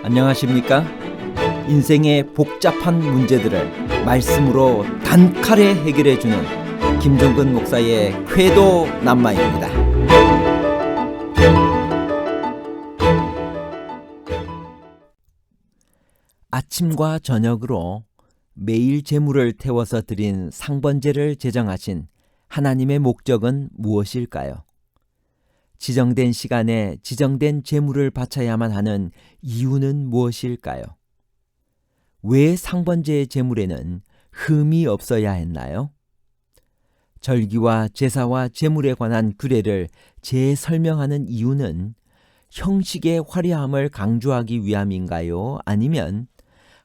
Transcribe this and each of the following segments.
안녕하십니까? 인생의 복잡한 문제들을 말씀으로 단칼에 해결해주는 김종근 목사의 쾌도 남마입니다. 아침과 저녁으로 매일 제물을 태워서 드린 상번제를 제정하신 하나님의 목적은 무엇일까요? 지정된 시간에 지정된 제물을 바쳐야만 하는 이유는 무엇일까요? 왜 상번제의 제물에는 흠이 없어야 했나요? 절기와 제사와 제물에 관한 규례를 재설명하는 이유는 형식의 화려함을 강조하기 위함인가요? 아니면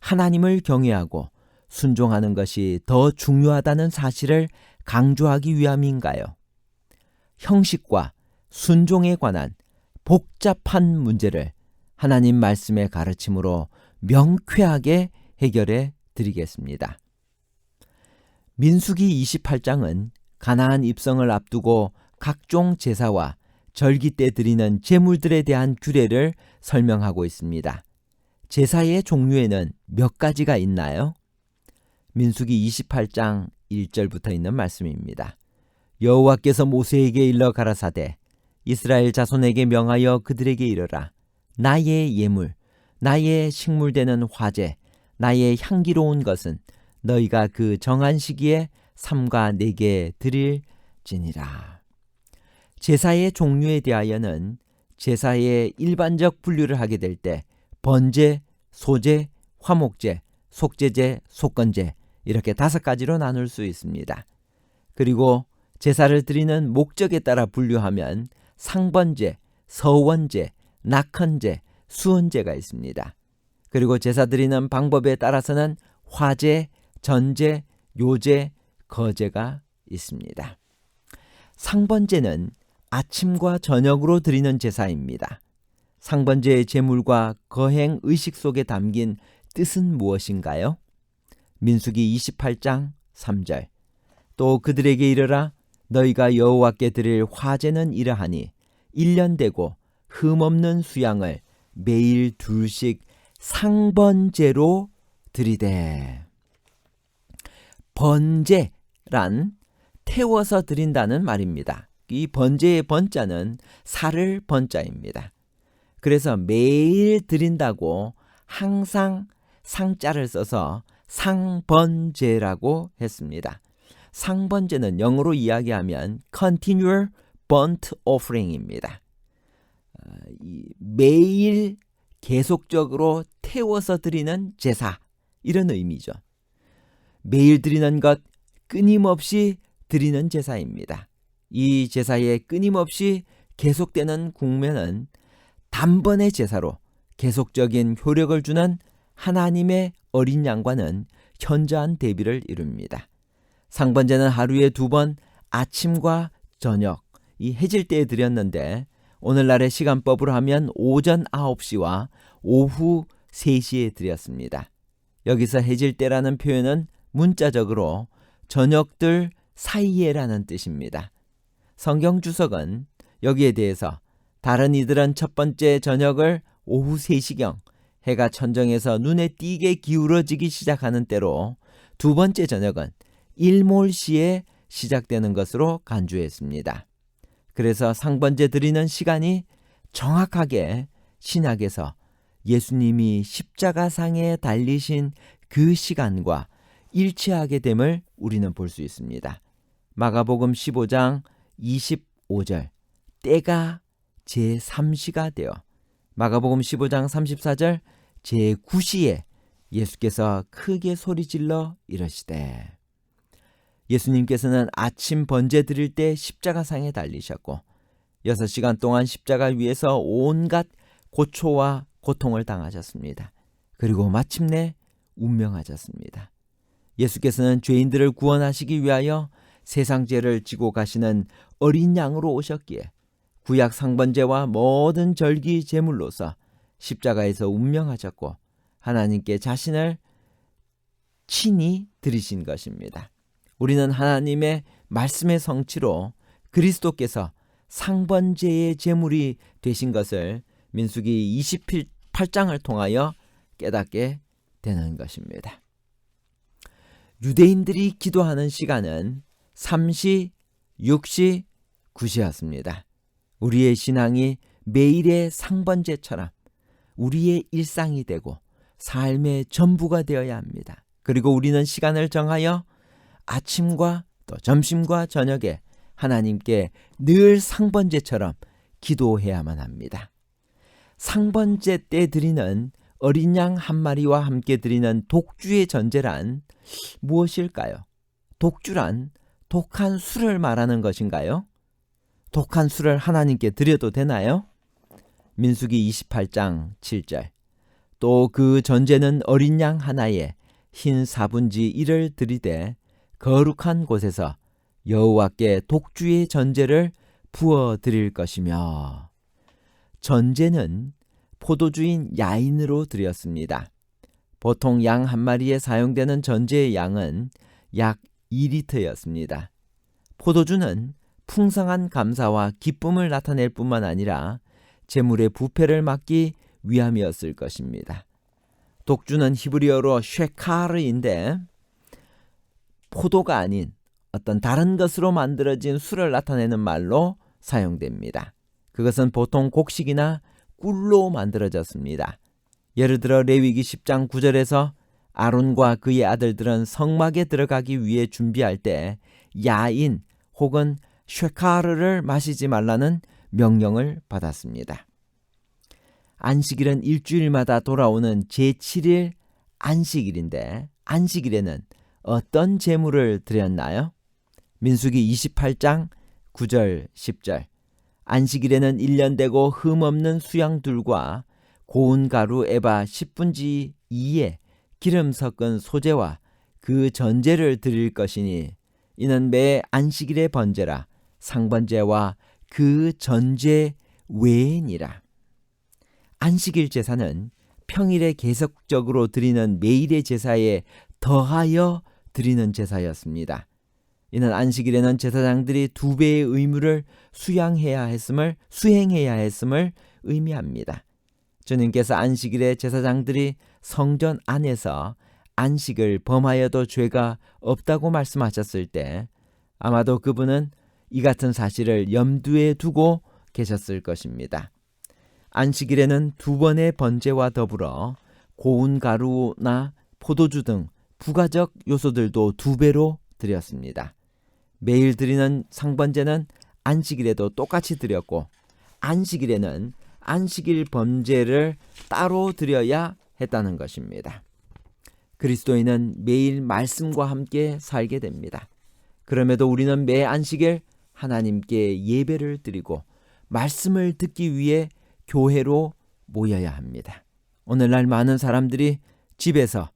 하나님을 경외하고 순종하는 것이 더 중요하다는 사실을 강조하기 위함인가요? 형식과 순종에 관한 복잡한 문제를 하나님 말씀의 가르침으로 명쾌하게 해결해 드리겠습니다. 민수기 28장은 가나안 입성을 앞두고 각종 제사와 절기 때 드리는 제물들에 대한 규례를 설명하고 있습니다. 제사의 종류에는 몇 가지가 있나요? 민수기 28장 1절부터 있는 말씀입니다. 여호와께서 모세에게 일러 가라사대 이스라엘 자손에게 명하여 그들에게 이르라. 나의 예물, 나의 식물되는 화제, 나의 향기로운 것은 너희가 그 정한 시기에 삼가 내게 드릴지니라. 제사의 종류에 대하여는 제사의 일반적 분류를 하게 될 때 번제, 소제, 화목제, 속제제, 속건제 이렇게 5가지로 나눌 수 있습니다. 그리고 제사를 드리는 목적에 따라 분류하면 상번제, 서원제, 낙헌제, 수언제가 있습니다. 그리고 제사 드리는 방법에 따라서는 화제, 전제, 요제, 거제가 있습니다. 상번제는 아침과 저녁으로 드리는 제사입니다. 상번제의 제물과 거행 의식 속에 담긴 뜻은 무엇인가요? 민수기 28장 3절 또 그들에게 이르라 너희가 여호와께 드릴 화제는 이러하니 1년 되고 흠없는 수양을 매일 2씩 상번제로 드리되. 번제란 태워서 드린다는 말입니다. 이 번제의 번자는 살을 번자입니다. 그래서 매일 드린다고 항상 상자를 써서 상번제라고 했습니다. 상번제는 영어로 이야기하면 continual burnt offering입니다. 매일 계속적으로 태워서 드리는 제사 이런 의미죠. 매일 드리는 것 끊임없이 드리는 제사입니다. 이 제사에 끊임없이 계속되는 국면은 단번의 제사로 계속적인 효력을 주는 하나님의 어린 양과는 현저한 대비를 이룹니다. 상번제는 하루에 2번 아침과 저녁 이 해질 때에 드렸는데 오늘날의 시간법으로 하면 오전 9시와 오후 3시에 드렸습니다. 여기서 해질 때라는 표현은 문자적으로 저녁들 사이에라는 뜻입니다. 성경 주석은 여기에 대해서 다른 이들은 첫 번째 저녁을 오후 3시경 해가 천정에서 눈에 띄게 기울어지기 시작하는 때로 두 번째 저녁은 일몰시에 시작되는 것으로 간주했습니다. 그래서 상번제 드리는 시간이 정확하게 신약에서 예수님이 십자가상에 달리신 그 시간과 일치하게 됨을 우리는 볼 수 있습니다. 마가복음 15장 25절 때가 제3시가 되어 마가복음 15장 34절 제9시에 예수께서 크게 소리질러 이러시되. 예수님께서는 아침 번제 드릴 때 십자가상에 달리셨고 6시간 동안 십자가 위에서 온갖 고초와 고통을 당하셨습니다. 그리고 마침내 운명하셨습니다. 예수께서는 죄인들을 구원하시기 위하여 세상 죄를 지고 가시는 어린 양으로 오셨기에 구약 상번제와 모든 절기 제물로서 십자가에서 운명하셨고 하나님께 자신을 친히 드리신 것입니다. 우리는 하나님의 말씀의 성취로 그리스도께서 상번제의 제물이 되신 것을 민수기 28장을 통하여 깨닫게 되는 것입니다. 유대인들이 기도하는 시간은 3시, 6시, 9시였습니다. 우리의 신앙이 매일의 상번제처럼 우리의 일상이 되고 삶의 전부가 되어야 합니다. 그리고 우리는 시간을 정하여 아침과 또 점심과 저녁에 하나님께 늘 상번제처럼 기도해야만 합니다. 상번제 때 드리는 어린 양 한 마리와 함께 드리는 독주의 전제란 무엇일까요? 독주란 독한 술을 말하는 것인가요? 독한 술을 하나님께 드려도 되나요? 민수기 28장 7절. 또 그 전제는 어린 양 하나에 흰 사분지 1을 드리되 거룩한 곳에서 여호와께 독주의 전제를 부어 드릴 것이며, 전제는 포도주인 야인으로 드렸습니다. 보통 양 한 마리에 사용되는 전제의 양은 약 2리터였습니다. 포도주는 풍성한 감사와 기쁨을 나타낼 뿐만 아니라 재물의 부패를 막기 위함이었을 것입니다. 독주는 히브리어로 쉐카르인데 포도가 아닌 어떤 다른 것으로 만들어진 술을 나타내는 말로 사용됩니다. 그것은 보통 곡식이나 꿀로 만들어졌습니다. 예를 들어 레위기 10장 9절에서 아론과 그의 아들들은 성막에 들어가기 위해 준비할 때 야인 혹은 쉐카르를 마시지 말라는 명령을 받았습니다. 안식일은 일주일마다 돌아오는 제7일 안식일인데, 안식일에는 어떤 제물을 드렸나요? 민수기 28장 9절 10절. 안식일에는 1년 되고 흠없는 수양둘과 고운 가루 에바 10분지 2에 기름 섞은 소재와 그 전제를 드릴 것이니 이는 매 안식일의 번제라. 상번제와 그 전제 외이니라. 안식일 제사는 평일에 계속적으로 드리는 매일의 제사에 더하여 드리는 제사였습니다. 이는 안식일에는 제사장들이 2배의 의무를 수행해야 했음을 의미합니다. 주님께서 안식일에 제사장들이 성전 안에서 안식을 범하여도 죄가 없다고 말씀하셨을 때 아마도 그분은 이 같은 사실을 염두에 두고 계셨을 것입니다. 안식일에는 2번의 번제와 더불어 고운 가루나 포도주 등 부가적 요소들도 2배로 드렸습니다. 매일 드리는 상번제는 안식일에도 똑같이 드렸고, 안식일에는 안식일 번제를 따로 드려야 했다는 것입니다. 그리스도인은 매일 말씀과 함께 살게 됩니다. 그럼에도 우리는 매 안식일 하나님께 예배를 드리고 말씀을 듣기 위해 교회로 모여야 합니다. 오늘날 많은 사람들이 집에서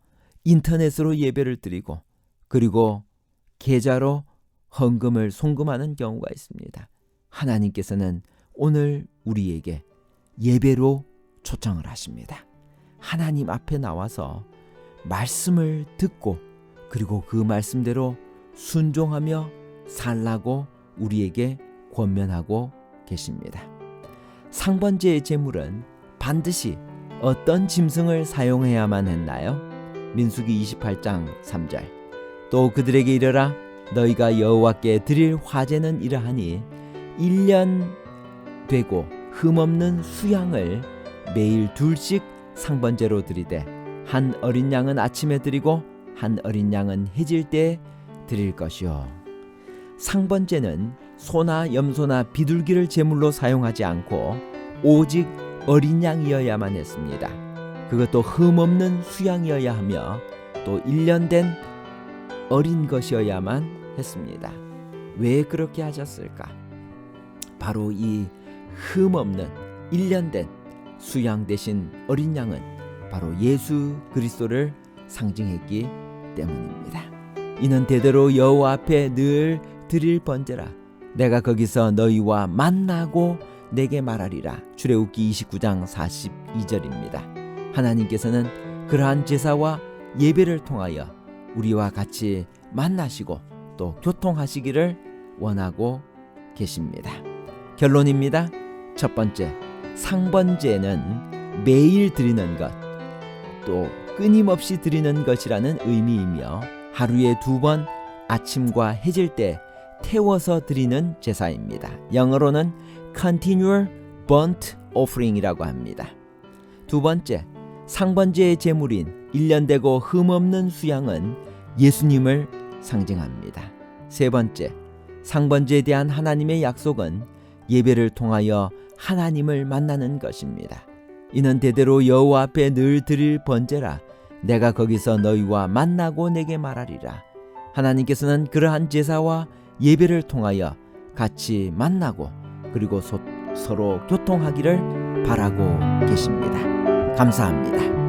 인터넷으로 예배를 드리고 그리고 계좌로 헌금을 송금하는 경우가 있습니다. 하나님께서는 오늘 우리에게 예배로 초청을 하십니다. 하나님 앞에 나와서 말씀을 듣고 그리고 그 말씀대로 순종하며 살라고 우리에게 권면하고 계십니다. 상번제의 제물은 반드시 어떤 짐승을 사용해야만 했나요? 민수기 28장 3절. 또 그들에게 이르라. 너희가 여호와께 드릴 화제는 이러하니 1년 되고 흠없는 수양을 매일 2씩 상번제로 드리되 한 어린 양은 아침에 드리고 한 어린 양은 해질 때 드릴 것이요. 상번제는 소나 염소나 비둘기를 제물로 사용하지 않고 오직 어린 양이어야만 했습니다. 그것도 흠없는 수양이어야 하며 또 1년 된 어린 것이어야만 했습니다. 왜 그렇게 하셨을까? 바로 이 흠없는 1년 된 수양 대신 어린 양은 바로 예수 그리스도를 상징했기 때문입니다. 이는 대대로 여호와 앞에 늘 드릴 번제라. 내가 거기서 너희와 만나고 내게 말하리라. 출애굽기 29장 42절입니다. 하나님께서는 그러한 제사와 예배를 통하여 우리와 같이 만나시고 또 교통하시기를 원하고 계십니다. 결론입니다. 첫 번째, 상번제는 매일 드리는 것, 또 끊임없이 드리는 것이라는 의미이며 하루에 2번 아침과 해질 때 태워서 드리는 제사입니다. 영어로는 Continual Burnt Offering이라고 합니다. 2번째, 상번제의 제물인 1년 되고 흠없는 수양은 예수님을 상징합니다. 3번째, 상번제에 대한 하나님의 약속은 예배를 통하여 하나님을 만나는 것입니다. 이는 대대로 여호와 앞에 늘 드릴 번제라. 내가 거기서 너희와 만나고 내게 말하리라. 하나님께서는 그러한 제사와 예배를 통하여 같이 만나고 그리고 서로 교통하기를 바라고 계십니다. 감사합니다.